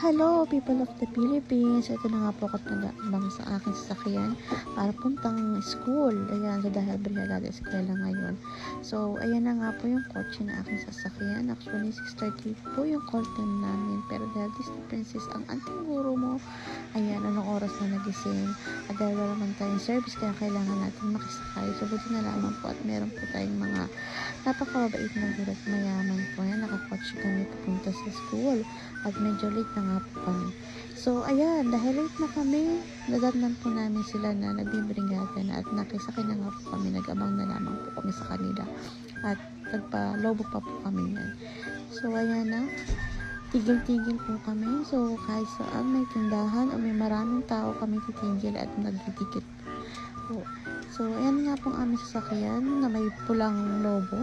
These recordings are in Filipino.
Hello, people of the Philippines. Ito na nga po ako nag-aabang sa aking sasakyan para puntang school. Ayan, so dahil Brigada Eskwela ngayon. So, ayan na nga po yung kotse na aking sasakyan. Actually, 6:30 po yung call time namin. Pero dahil Disney Princess ang anting guro mo, ayan, anong oras na nagising. At dahil wala naman tayong service, kaya kailangan natin makisakay. So, buti na lamang po at meron po tayong mga napakababait na gulat mayaman po. Ayan, nakakotse kami pupunta sa school. At medyo late na nga po kami. So, ayan, dahil late na kami, nadatnan po namin sila na nagbibrigada na at nakisakay na nga po kami, nag-abang na lamang po kami sa kanila at nagpa-lobo pa po kami yan. So, ayan na, tigil-tigil po kami. So, kahit saan may tindahan o may maraming tao kami titigil at nagtitikit po. So, ayan nga po ang aming sasakyan na may pulang lobo.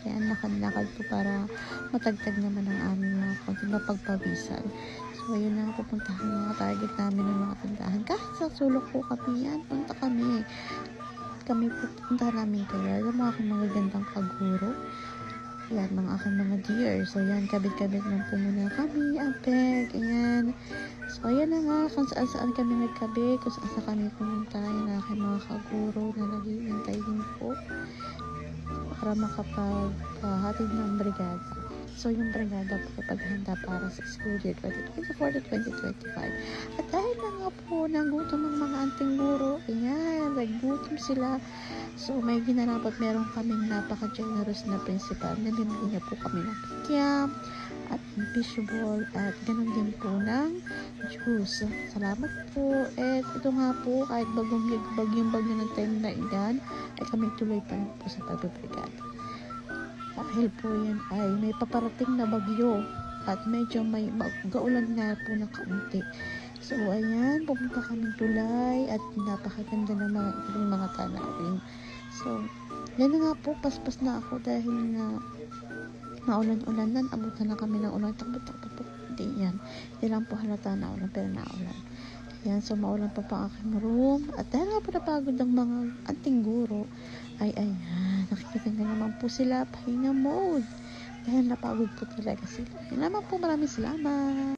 Kaya lakad-lakad po para matagtag naman ang aming mga konting mapagpawisan. So, ayun na, pupuntahan mga target namin ng mga tindahan. Kahit sa sulok po kami yan, punta kami. Kami pupuntahan namin kayo. Yung mga aking mga gandang kaguro. Yan, mga aking mga deer. So, yan, kabit-kabit lang po muna kami. Apek, ayan. So, ayan na nga, kung saan kami nagkabit, kung saan kami pumunta, yung aking mga kaguro na naghihintay din po para makapaghatid ng brigada. So, yung brigada po paghanda para sa school year 2024-2025. At dahil na nga po nagutom ang mga anting guro, ayan, nagutom sila. So, may ginanap at meron kaming napaka-generous na principal. Nabibigyan niya po kami ng kikiam at fishball at ganun din po ng juice. Salamat po. At ito nga po, kahit bagyong bagyo ng time na iyan, ay kami tuloy pa rin po sa pagbibrigada. Dahil po yan ay may paparating na bagyo at medyo may mag-aulan nga po na kaunti. So, ayan, pupunta kami tulay at napakaganda ng mga tanawin. So, yan na nga po, paspas na ako dahil na maulan-ulanan, abutan na kami ng ulan, takbo-takbo po. Hindi yan. Hindi lang po halata na ulan, pero naulan. Ayan, so maulan pa ang aking room. At dahil nga po napagod ang mga anting guro, ay ayan, nakikita nga naman po sila, pahinga mode. Dahil napagod po talaga sila. Yun naman po, maraming salamat.